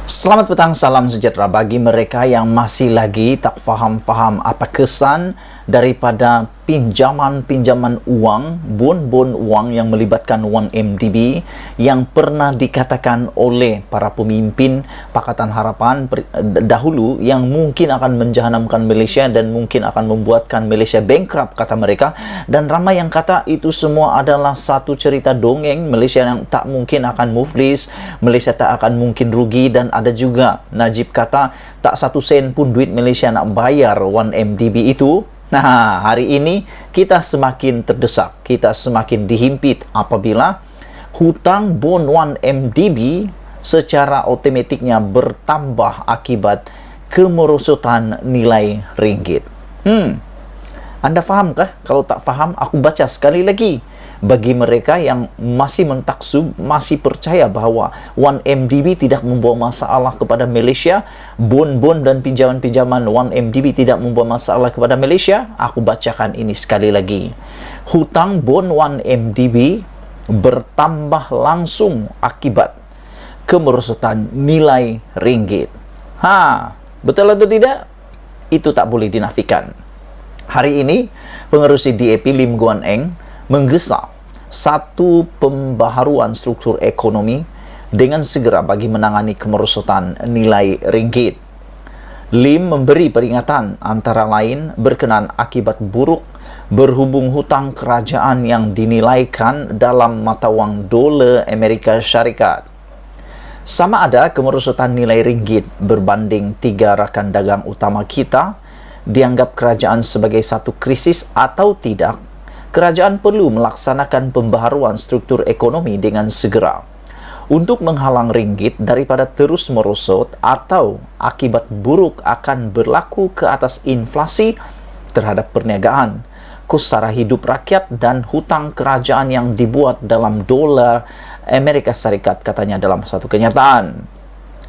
Selamat petang, salam sejahtera bagi mereka yang masih lagi tak faham-faham apa kesan daripada pinjaman uang, bon uang yang melibatkan 1MDB yang pernah dikatakan oleh para pemimpin Pakatan Harapan dahulu yang mungkin akan menjahanamkan Malaysia dan mungkin akan membuatkan Malaysia bankrupt, kata mereka. Dan ramai yang kata itu semua adalah satu cerita dongeng. Malaysia yang tak mungkin akan muflis, Malaysia tak akan mungkin rugi. Dan ada juga Najib kata tak satu sen pun duit Malaysia nak bayar 1MDB itu. Nah, hari ini kita semakin terdesak, kita semakin dihimpit apabila hutang bon 1MDB secara otomatiknya bertambah akibat kemerosotan nilai ringgit. Anda fahamkah? Kalau tak faham, aku baca sekali lagi. Bagi mereka yang masih mentaksub, masih percaya bahawa 1MDB tidak membawa masalah kepada Malaysia, bon dan pinjaman-pinjaman 1MDB tidak membawa masalah kepada Malaysia, aku bacakan ini sekali lagi. Hutang bon 1MDB bertambah langsung akibat kemerosotan nilai ringgit. Betul atau tidak? Itu tak boleh dinafikan. Hari ini, pengerusi DAP Lim Guan Eng menggesa satu pembaharuan struktur ekonomi dengan segera bagi menangani kemerosotan nilai ringgit. Lim memberi peringatan antara lain berkenaan akibat buruk berhubung hutang kerajaan yang dinilaikan dalam mata wang dolar Amerika Syarikat. Sama ada kemerosotan nilai ringgit berbanding tiga rakan dagang utama kita dianggap kerajaan sebagai satu krisis atau tidak, kerajaan perlu melaksanakan pembaharuan struktur ekonomi dengan segera untuk menghalang ringgit daripada terus merosot atau akibat buruk akan berlaku ke atas inflasi terhadap perniagaan, kos sara hidup rakyat dan hutang kerajaan yang dibuat dalam dolar Amerika Syarikat, katanya dalam satu kenyataan.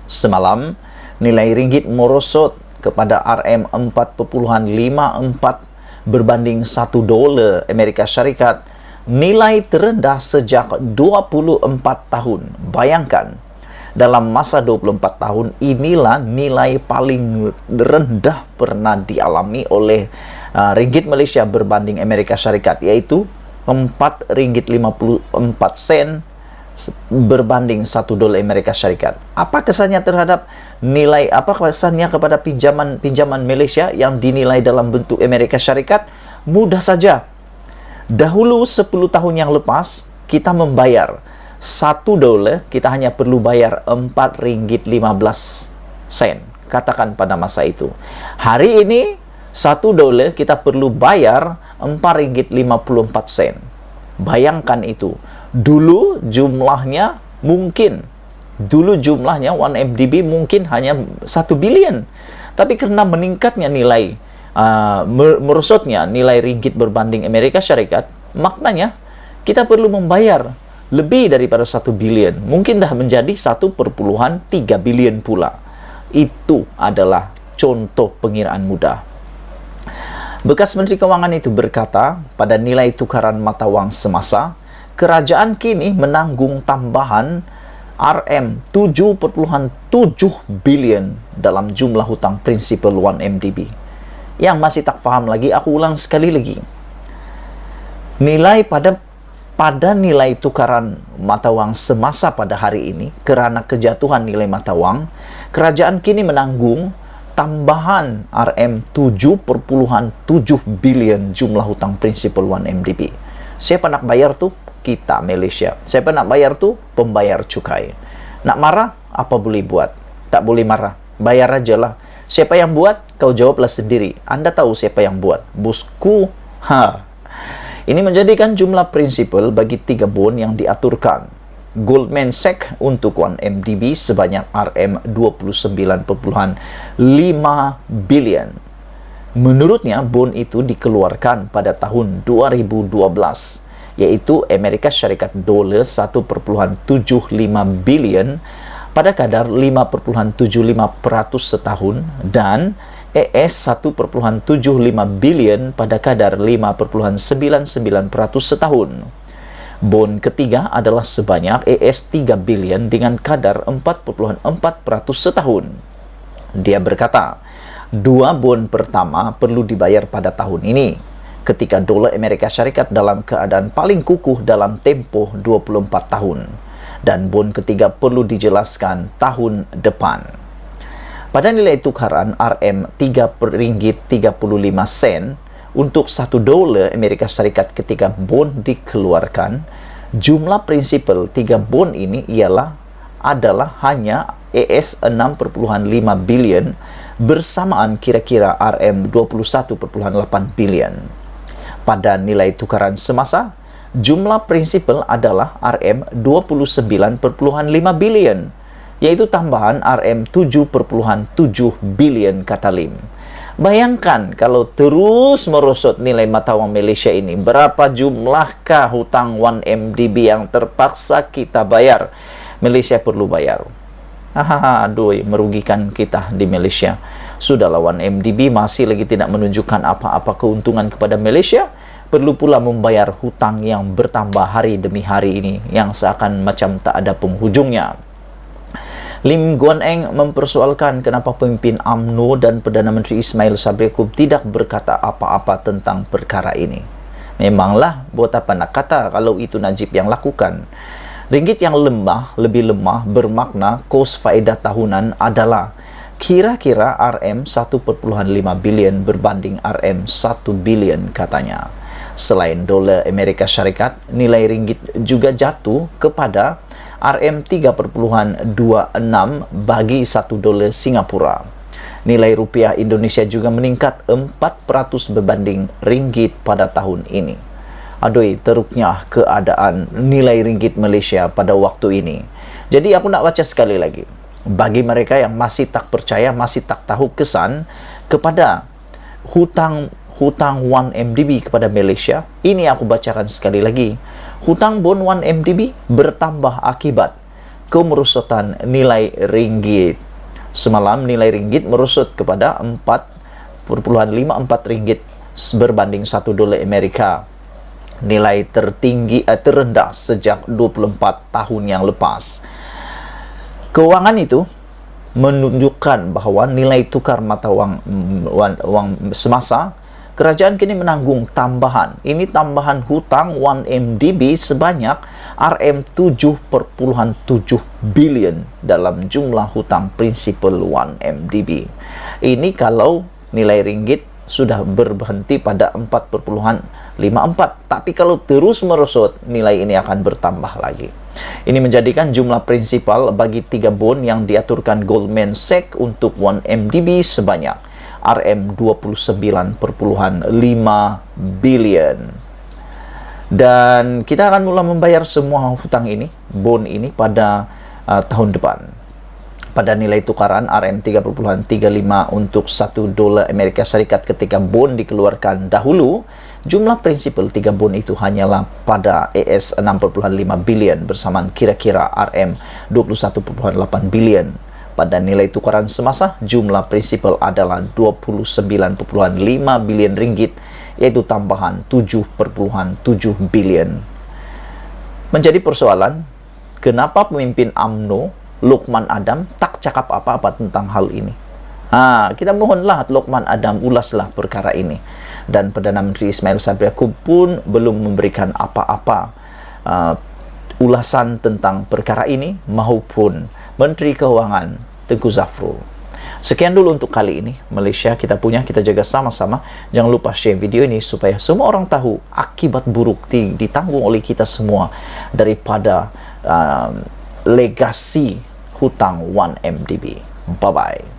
Semalam, nilai ringgit merosot kepada RM4.54 berbanding 1 dolar Amerika Syarikat, nilai terendah sejak 24 tahun. Bayangkan, dalam masa 24 tahun inilah nilai paling rendah pernah dialami oleh ringgit Malaysia berbanding Amerika Syarikat, iaitu RM4.54 berbanding 1 dolar Amerika Syarikat. Apa kesannya terhadap nilai, apa kesannya kepada pinjaman Malaysia yang dinilai dalam bentuk Amerika Syarikat? Mudah saja. Dahulu 10 tahun yang lepas, kita membayar 1 dolar, kita hanya perlu bayar RM4.15. Katakan pada masa itu. Hari ini 1 dolar kita perlu bayar RM4.54. Bayangkan itu. Dulu jumlahnya 1MDB mungkin hanya 1 bilion. Tapi karena meningkatnya nilai, merosotnya nilai ringgit berbanding Amerika Syarikat, maknanya kita perlu membayar lebih daripada 1 bilion. Mungkin dah menjadi 1,3 bilion pula. Itu adalah contoh pengiraan mudah. Bekas Menteri Kewangan itu berkata pada nilai tukaran mata wang semasa, kerajaan kini menanggung tambahan RM7.7 bilion dalam jumlah hutang prinsipal 1MDB. Yang masih tak faham lagi, aku ulang sekali lagi. Nilai pada nilai tukaran mata wang semasa pada hari ini, kerana kejatuhan nilai mata wang, kerajaan kini menanggung tambahan RM7.7 bilion jumlah hutang prinsipal 1MDB. Siapa nak bayar tu? Kita, Malaysia. Siapa nak bayar tu? Pembayar cukai. Nak marah? Apa boleh buat? Tak boleh marah. Bayar aja lah. Siapa yang buat? Kau jawablah sendiri. Anda tahu siapa yang buat? Bosku. Ini menjadikan jumlah prinsipal bagi 3 bon yang diaturkan. Goldman Sachs untuk 1MDB sebanyak RM29.5 bilion. Menurutnya, bon itu dikeluarkan pada tahun 2012. Iaitu Amerika Syarikat dolar 1.75 bilion pada kadar 5.75% setahun dan AS 1.75 bilion pada kadar 5.99% setahun. Bond ketiga adalah sebanyak AS 3 billion dengan kadar 4,4% setahun. Dia berkata, dua bond pertama perlu dibayar pada tahun ini, ketika dolar Amerika Syarikat dalam keadaan paling kukuh dalam tempoh 24 tahun. Dan bond ketiga perlu dijelaskan tahun depan. Pada nilai tukaran RM3.35 untuk $1 Amerika Syarikat ketika bond dikeluarkan, jumlah prinsipal 3 bond ini adalah hanya AS 6,5 billion bersamaan kira-kira RM21,8 billion. Pada nilai tukaran semasa, jumlah prinsipal adalah RM29,5 billion, yaitu tambahan RM7,7 billion, kata Lim. Bayangkan kalau terus merosot nilai mata wang Malaysia ini, berapa jumlahkah hutang 1MDB yang terpaksa kita bayar? Malaysia perlu bayar. Aduh, merugikan kita di Malaysia. Sudahlah, 1MDB masih lagi tidak menunjukkan apa-apa keuntungan kepada Malaysia. Perlu pula membayar hutang yang bertambah hari demi hari ini, yang seakan macam tak ada penghujungnya. Lim Guan Eng mempersoalkan kenapa pemimpin UMNO dan Perdana Menteri Ismail Sabri Yaakob tidak berkata apa-apa tentang perkara ini. Memanglah, buat apa nak kata kalau itu Najib yang lakukan. Ringgit yang lebih lemah bermakna kos faedah tahunan adalah kira-kira RM1,5 billion berbanding RM1 billion, katanya. Selain dolar Amerika Syarikat, nilai ringgit juga jatuh kepada RM3.26 bagi $1 Singapura. Nilai rupiah Indonesia juga meningkat 4% berbanding ringgit pada tahun ini. Aduh, teruknya keadaan nilai ringgit Malaysia pada waktu ini. Jadi aku nak baca sekali lagi. Bagi mereka yang masih tak percaya, masih tak tahu kesan kepada hutang 1MDB kepada Malaysia, ini aku bacakan sekali lagi. Hutang bond 1MDB bertambah akibat kemerosotan nilai ringgit. Semalam nilai ringgit merosot kepada 4,54 ringgit berbanding $1 Amerika. Nilai terendah sejak 24 tahun yang lepas. Keuangan itu menunjukkan bahawa nilai tukar mata wang semasa, kerajaan kini menanggung tambahan. Ini tambahan hutang 1MDB sebanyak RM7,7 billion dalam jumlah hutang prinsipal 1MDB. Ini kalau nilai ringgit sudah berhenti pada 4,54. Tapi kalau terus merosot, nilai ini akan bertambah lagi. Ini menjadikan jumlah prinsipal bagi 3 bond yang diaturkan Goldman Sachs untuk 1MDB sebanyak RM29,5 billion. Dan kita akan mulai membayar semua hutang ini, bond ini pada tahun depan. Pada nilai tukaran RM3.35 untuk $1 Amerika Syarikat ketika bond dikeluarkan dahulu, jumlah prinsipal 3 bond itu hanyalah pada AS 6,5 billion bersamaan kira-kira RM21,8 billion. Pada nilai tukaran semasa, jumlah prinsipal adalah 29,5 billion ringgit, yaitu tambahan 7,7 billion. Menjadi persoalan, kenapa pemimpin UMNO Lokman Adam tak cakap apa-apa tentang hal ini? Kita mohonlah Lokman Adam ulaslah perkara ini. Dan Perdana Menteri Ismail Sabri Yaakob pun belum memberikan apa-apa ulasan tentang perkara ini, maupun Menteri Keuangan Tengku Zafrul. Sekian dulu untuk kali ini. Malaysia kita punya, kita jaga sama-sama. Jangan lupa share video ini supaya semua orang tahu akibat buruk ditanggung oleh kita semua daripada legasi hutang 1MDB. Bye-bye.